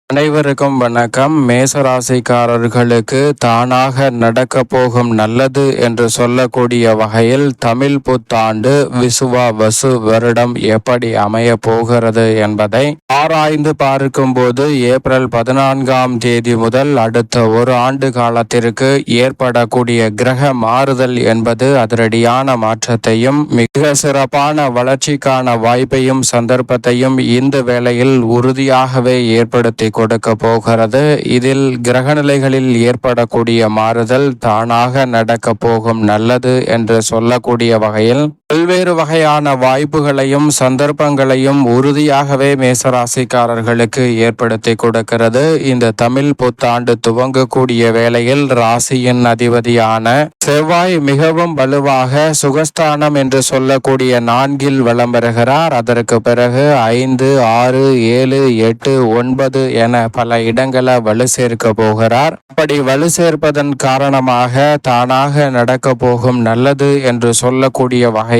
அனைவருக்கும் வணக்கம். மேசராசிக்காரர்களுக்கு தானாக நடக்க போகும் நல்லது என்று சொல்லக்கூடிய வகையில் தமிழ் புத்தாண்டு விசுவாவசு வருடம் எப்படி அமைய போகிறது என்பதை ஆராய்ந்து பார்க்கும்போது ஏப்ரல் 14ஆம் தேதி முதல் அடுத்த ஒரு ஆண்டு காலத்திற்கு ஏற்படக்கூடிய கிரக மாறுதல் என்பது அதிரடியான மாற்றத்தையும் மிக சிறப்பான வளர்ச்சிக்கான வாய்ப்பையும் சந்தர்ப்பத்தையும் இந்த வேளையில் உறுதியாகவே ஏற்படுத்தி கொடுக்க போகிறது. இதில் கிரகநிலைகளில் ஏற்படக்கூடிய மாறுதல் தானாக நடக்க போகும் நல்லது என்று சொல்லக்கூடிய வகையில் பல்வேறு வகையான வாய்ப்புகளையும் சந்தர்ப்பங்களையும் உறுதியாகவே மேசராசிக்காரர்களுக்கு ஏற்படுத்தி கொடுக்கிறது. இந்த தமிழ் புத்தாண்டு துவங்கக்கூடிய வேளையில் ராசியின் அதிபதியான செவ்வாய் மிகவும் வலுவாக சுகஸ்தானம் என்று சொல்லக்கூடிய 4 வலம் பெறுகிறார். அதற்கு பிறகு 5, 6, 7, 8, 9 என பல இடங்களை வலு சேர்க்க போகிறார். அப்படி வலு சேர்ப்பதன் காரணமாக தானாக நடக்க போகும் நல்லது என்று சொல்லக்கூடிய வகையில்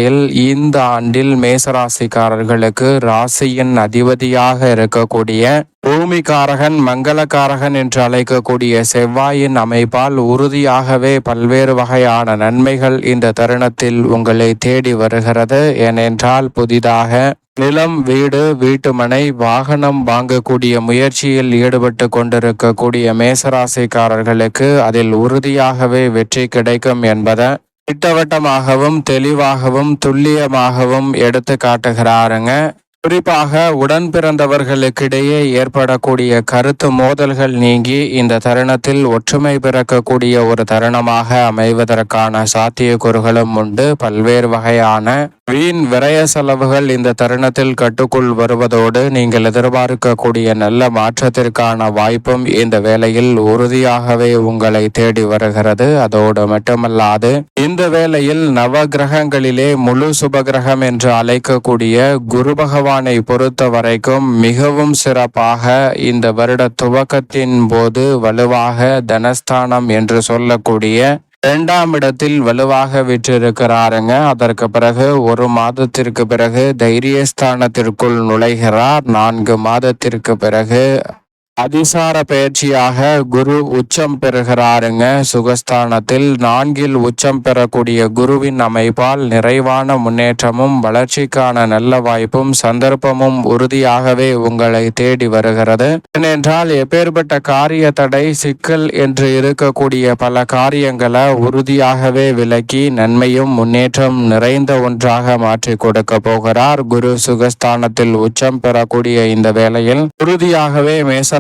இந்த ஆண்டில் மேசராசிக்காரர்களுக்கு ராசியின் அதிபதியாக இருக்கக்கூடிய பூமிகாரகன் மங்களகாரகன் என்று அழைக்கக்கூடிய செவ்வாயின் அமைப்பால் உறுதியாகவே பல்வேறு வகையான நன்மைகள் இந்த தருணத்தில் உங்களை தேடி வருகிறது. ஏனென்றால் புதிதாக நிலம், வீடு, வீட்டுமனை, வாகனம் வாங்கக்கூடிய முயற்சியில் ஈடுபட்டு கொண்டிருக்கக்கூடிய மேசராசிக்காரர்களுக்கு அதில் உறுதியாகவே வெற்றி கிடைக்கும் என்பதை திட்டவட்டமாகவும் தெளிவாகவும் துல்லியமாகவும் எடுத்து காட்டுகிறாருங்க. குறிப்பாக உடன் பிறந்தவர்களுக்கிடையே ஏற்படக்கூடிய கருத்து மோதல்கள் நீங்கி இந்த தருணத்தில் ஒற்றுமை பிறக்கக்கூடிய ஒரு தருணமாக அமைவதற்கான சாத்தியக்கூறுகளும் உண்டு. பல்வேறு வகையான வீண் விரய செலவுகள் இந்த தருணத்தில் கட்டுக்குள் வருவதோடு நீங்கள் எதிர்பார்க்கக்கூடிய நல்ல மாற்றத்திற்கான வாய்ப்பும் இந்த வேளையில் உறுதியாகவே உங்களை தேடி வருகிறது. அதோடு மட்டுமல்லாது இந்த வேளையில் நவ கிரகங்களிலே முழு சுபகிரகம் என்று அழைக்கக்கூடிய குரு பகவானை பொறுத்த வரைக்கும் மிகவும் சிறப்பாக இந்த வருட துவக்கத்தின் போது வலுவாக தனஸ்தானம் என்று சொல்லக்கூடிய 2ஆம் இடத்தில் வலுவாக விற்றிருக்கிறாருங்க. அதற்கு பிறகு ஒரு மாதத்திற்கு பிறகு தைரியஸ்தானத்திற்குள் நுழைகிறார். 4 மாதத்திற்கு பிறகு அதிசார பயிற்சியாக குரு உச்சம் பெறுகிறாருங்க. சுகஸ்தானத்தில் 4 உச்சம் பெறக்கூடிய குருவின் அமைப்பால் நிறைவான முன்னேற்றமும் வளர்ச்சிக்கான நல்ல வாய்ப்பும் சந்தர்ப்பமும் உறுதியாகவே உங்களை தேடி வருகிறது. ஏனென்றால் எப்பேற்பட்ட காரிய தடை சிக்கல் என்று இருக்கக்கூடிய பல காரியங்களை உறுதியாகவே விலக்கி நன்மையும் முன்னேற்றம் நிறைந்த ஒன்றாக மாற்றி கொடுக்க போகிறார். குரு சுகஸ்தானத்தில் உச்சம் பெறக்கூடிய இந்த வேளையில் உறுதியாகவே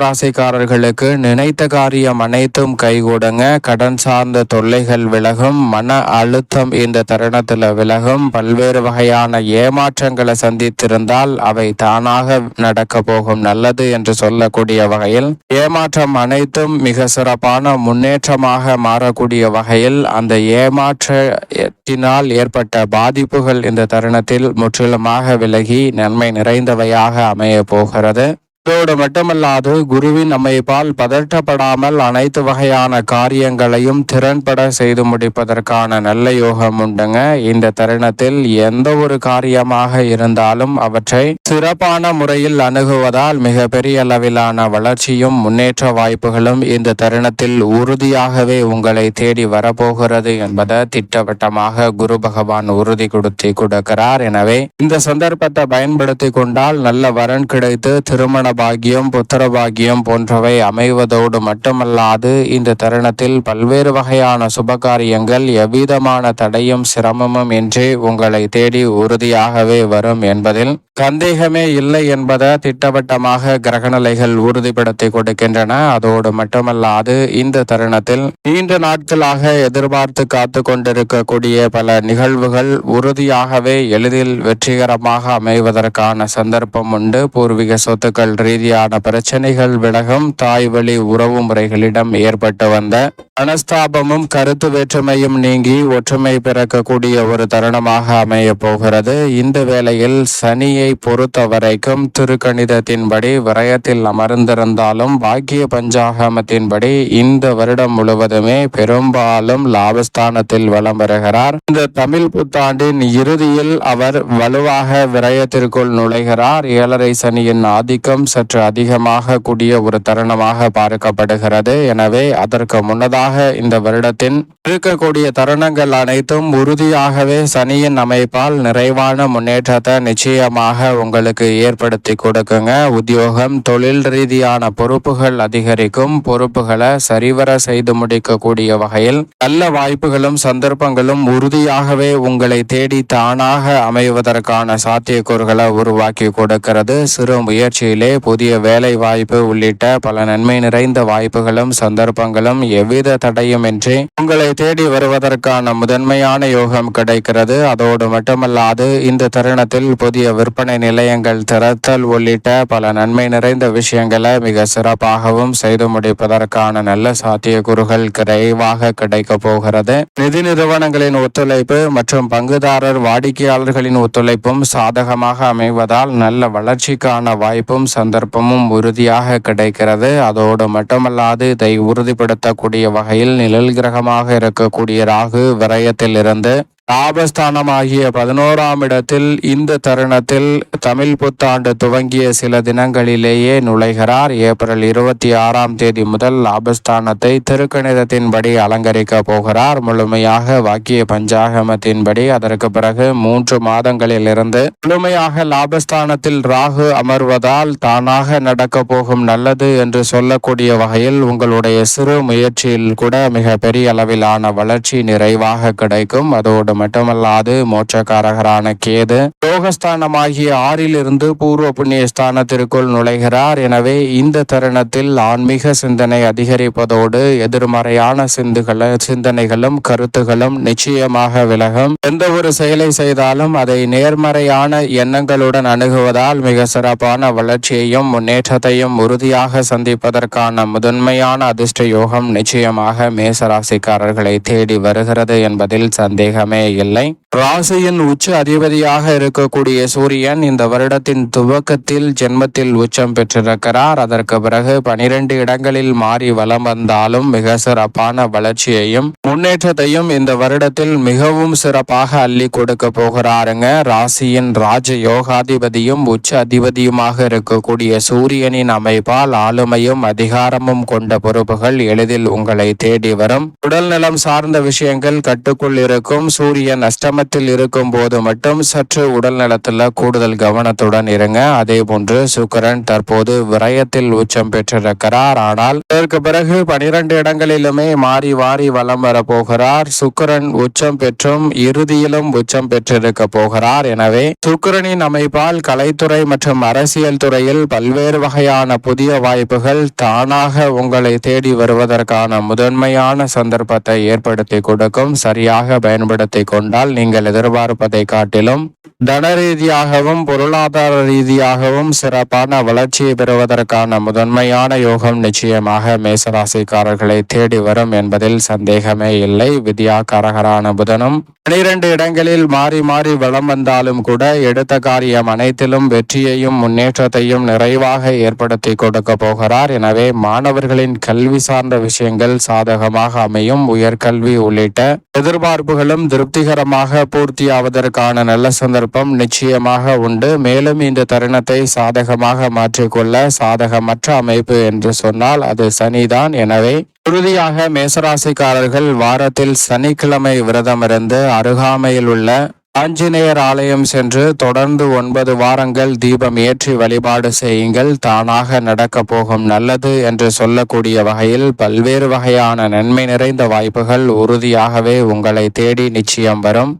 ராசிக்காரர்களுக்கு நினைத்த காரியம் அனைத்தும் கைகூடுங்க. கடன் சார்ந்த தொல்லைகள் விலகும். மன அழுத்தம் இந்த தருணத்தில் விலகும். பல்வேறு வகையான ஏமாற்றங்களை சந்தித்திருந்தால் அவை தானாக நடக்க போகும் நல்லது என்று சொல்லக்கூடிய வகையில் ஏமாற்றம் அனைத்தும் மிக சிறப்பான முன்னேற்றமாக மாறக்கூடிய வகையில் அந்த ஏமாற்றத்தினால் ஏற்பட்ட பாதிப்புகள் இந்த தருணத்தில் முற்றிலுமாக விலகி நன்மை நிறைந்தவையாக அமைய போகிறது. இதோடு மட்டுமல்லாது குருவின் அமைப்பால் பதட்டப்படாமல் அனைத்து வகையான காரியங்களையும் திறன்பட செய்து முடிப்பதற்கான நல்ல யோகம் உண்டுங்க. இந்த தருணத்தில் எந்த ஒரு காரியமாக இருந்தாலும் அவற்றை சிறப்பான முறையில் அணுகுவதால் மிக பெரிய அளவிலான வளர்ச்சியும் முன்னேற்ற வாய்ப்புகளும் இந்த தருணத்தில் உறுதியாகவே உங்களை தேடி வரப்போகிறது என்பதை திட்டவட்டமாக குரு பகவான் உறுதி கொடுக்கிறார். எனவே இந்த சந்தர்ப்பத்தை பயன்படுத்தி கொண்டால் நல்ல வரன் கிடைத்து திருமண பாக்கியம், புத்திர பாக்கியம் போன்றவை அமைவதோடு மட்டுமல்லாது இந்த தருணத்தில் பல்வேறு வகையான சுபகாரியங்கள் எவ்விதமான தடையும் சிரமமும் இன்றி உங்களை தேடி உறுதியாகவே வரும் என்பதில் சந்தேகமே இல்லை என்பதை திட்டவட்டமாக கிரகநிலைகள் உறுதிப்படுத்தி கொடுக்கின்றன. அதோடு மட்டுமல்லாது இந்த தருணத்தில் நீண்ட நாட்களாக எதிர்பார்த்து காத்து கொண்டிருக்கக்கூடிய பல நிகழ்வுகள் உறுதியாகவே எளிதில் வெற்றிகரமாக அமைவதற்கான சந்தர்ப்பம் உண்டு. பூர்வீக சொத்துக்கள் ரீதியான பிரச்சனைகள் விலகும். தாய் வழி உறவு முறைகளிடம் ஏற்பட்டு வந்த மனஸ்தாபமும் கருத்து வேற்றுமையும் நீங்கி ஒற்றுமை பிறக்கக்கூடிய ஒரு தருணமாக அமைய போகிறது. இந்த வேளையில் சனியை சனியை பொறுத்த வரைக்கும் திருக்கணிதத்தின்படி விரயத்தில் அமர்ந்திருந்தாலும் பாக்கிய பஞ்சாகமத்தின்படி இந்த வருடம் முழுவதுமே பெரும்பாலும் லாபஸ்தானத்தில் வலம் வருகிறார். இந்த தமிழ் புத்தாண்டின் இறுதியில் அவர் வலுவாக விரயத்திற்குள் நுழைகிறார். 7.5 சனியின் ஆதிக்கம் சற்று அதிகமாக கூடிய ஒரு தருணமாக பார்க்கப்படுகிறது. எனவே அதற்கு முன்னதாக இந்த வருடத்தின் இருக்கக்கூடிய தருணங்கள் அனைத்தும் உறுதியாகவே சனியின் அமைப்பால் நிறைவான முன்னேற்றத்தை நிச்சயமாக உங்களுக்கு ஏற்படுத்தி கொடுக்குங்க. உத்தியோகம், தொழில் ரீதியான பொறுப்புகள் அதிகரிக்கும். பொறுப்புகளை சரிவர செய்து முடிக்கக்கூடிய வகையில் நல்ல வாய்ப்புகளும் சந்தர்ப்பங்களும் உறுதியாகவே உங்களை தேடி தானாக அமைவதற்கான சாத்தியக்கூறுகளை உருவாக்கி கொடுக்கிறது. சிறு முயற்சியிலே புதிய வேலை வாய்ப்பு உள்ளிட்ட பல நன்மை நிறைந்த வாய்ப்புகளும் சந்தர்ப்பங்களும் எவ்வித தடையுமின்றி உங்களை தேடி வருவதற்கான முதன்மையான யோகம் கிடைக்கிறது. அதோடு மட்டுமல்லாது இந்த தருணத்தில் புதிய விற்பனை நிலையங்கள் திறத்தல் உள்ளிட்ட பல நன்மை நிறைந்த விஷயங்களை மிக சிறப்பாகவும் செய்து முடிப்பதற்கான நல்ல சாத்தியக்கூறுகள் விரைவாக கிடைக்க போகிறது. நிதி நிறுவனங்களின் ஒத்துழைப்பு மற்றும் பங்குதாரர் வாடிக்கையாளர்களின் ஒத்துழைப்பும் சாதகமாக அமைவதால் நல்ல வளர்ச்சிக்கான வாய்ப்பும் சந்தர்ப்பமும் உறுதியாக கிடைக்கிறது. அதோடு மட்டுமல்லாது இதை உறுதிப்படுத்தக்கூடிய வகையில் நிழல் கிரகமாக இருக்கக்கூடிய ராகு விரயத்தில் இருந்து லாபஸ்தானமாகிய 11ஆம் இடத்தில் இந்த தருணத்தில் தமிழ் புத்தாண்டு துவங்கிய சில தினங்களிலேயே நுழைகிறார். ஏப்ரல் 26ஆம் தேதி முதல் லாபஸ்தானத்தை திருக்கணிதத்தின்படி அலங்கரிக்க போகிறார். முழுமையாக வாக்கிய பஞ்சாகமத்தின்படி அதற்கு பிறகு 3 மாதங்களிலிருந்து முழுமையாக லாபஸ்தானத்தில் ராகு அமர்வதால் தானாக நடக்க போகும் நல்லது என்று சொல்லக்கூடிய வகையில் உங்களுடைய சிறு முயற்சியில் கூட மிக பெரிய அளவிலான வளர்ச்சி நிறைவாக கிடைக்கும். அதோடு மட்டுமல்லாது மோட்சக்காரகரான கேது யோகஸ்தானமாகிய 6லிருந்து பூர்வ புண்ணிய ஸ்தானத்திற்குள் நுழைகிறார். எனவே இந்த தருணத்தில் ஆன்மீக சிந்தனை அதிகரிப்பதோடு எதிர்மறையான சிந்தனைகளும் கருத்துகளும் நிச்சயமாக விலகும். எந்த ஒரு செயலை செய்தாலும் அதை நேர்மறையான எண்ணங்களுடன் அணுகுவதால் மிக சிறப்பான வளர்ச்சியையும் முன்னேற்றத்தையும் உறுதியாக சந்திப்பதற்கான முதன்மையான அதிர்ஷ்ட யோகம் நிச்சயமாக மேசராசிக்காரர்களை தேடி வருகிறது என்பதில் சந்தேகமே இல்லை. ராசியின் உச்ச அதிபதியாக இருக்கக்கூடிய சூரியன் இந்த வருடத்தின் துவக்கத்தில் ஜென்மத்தில் உச்சம் பெற்றிருக்கிறார். அதற்கு பிறகு 12 இடங்களில் மாறி வலம் வந்தாலும் மிக சிறப்பான வளர்ச்சியையும் முன்னேற்றத்தையும் இந்த வருடத்தில் மிகவும் சிறப்பாக அள்ளி கொடுக்க போகிறாருங்க. ராசியின் ராஜ யோகாதிபதியும் உச்ச அதிபதியுமாக இருக்கக்கூடிய சூரியனின் அமைப்பால் ஆளுமையும் அதிகாரமும் கொண்ட பொறுப்புகள் எளிதில் உங்களை தேடி வரும். உடல் நலம் சார்ந்த விஷயங்கள் கட்டுக்குள் இருக்கும். சூரியன் அஷ்டமத்தில் இருக்கும் போது மட்டும் சற்று உடல் நலத்தில் கூடுதல் கவனத்துடன் இருங்க. அதே போன்று சுக்கிரன் தற்போது விரயத்தில் உச்சம் பெற்றிருக்கிறார். ஆனால் இதற்கு பிறகு 12 இடங்களிலுமே மாறி வாரி வலம் வர போகிறார். சுக்கிரன் உச்சம் பெற்றும் இறுதியிலும் உச்சம் பெற்றிருக்க போகிறார். எனவே சுக்கிரனின் அமைப்பால் கலைத்துறை மற்றும் அரசியல் துறையில் பல்வேறு வகையான புதிய வாய்ப்புகள் தானாக உங்களை தேடி வருவதற்கான முதன்மையான சந்தர்ப்பத்தை ஏற்படுத்தி கொடுக்கும். சரியாக பயன்படுத்தி கொண்டால் நீங்கள் எதிர்பார்ப்பதை காட்டிலும் தன ரீதியாகவும் பொருளாதார ரீதியாகவும் சிறப்பான வளர்ச்சியை பெறுவதற்கான முதன்மையான யோகம் நிச்சயமாக மேசராசிக்காரர்களை தேடி வரும் என்பதில் சந்தேகமே இல்லை. வித்யாகாரகரான புதனும் 12 இடங்களில் மாறி மாறி வலம் வந்தாலும் கூட எடுத்த காரியம் அனைத்திலும் வெற்றியையும் முன்னேற்றத்தையும் நிறைவாக ஏற்படுத்தி கொடுக்க போகிறார். எனவே மாணவர்களின் கல்வி சார்ந்த விஷயங்கள் சாதகமாக அமையும். உயர்கல்வி உள்ளிட்ட எதிர்பார்ப்புகளும் திருப்திகரமாக பூர்த்தியாவதற்கான நல்ல சந்தர்ப்பம் நிச்சயமாக உண்டு. மேலும் இந்த தருணத்தை சாதகமாக மாற்றிக்கொள்ள சாதகமற்ற அமைப்பு என்று சொன்னால் அது சனிதான். எனவே உறுதியாக மேசராசிக்காரர்கள் வாரத்தில் சனிக்கிழமை விரதமிருந்து அருகாமையில் உள்ள ஆஞ்சநேயர் ஆலயம் சென்று தொடர்ந்து 9 வாரங்கள் தீபம் ஏற்றி வழிபாடு செய்யுங்கள். தானாக நடக்க போகும் நல்லது என்று சொல்லக்கூடிய வகையில் பல்வேறு வகையான நன்மை நிறைந்த வாய்ப்புகள் உறுதியாகவே உங்களை தேடி நிச்சயம் வரும்.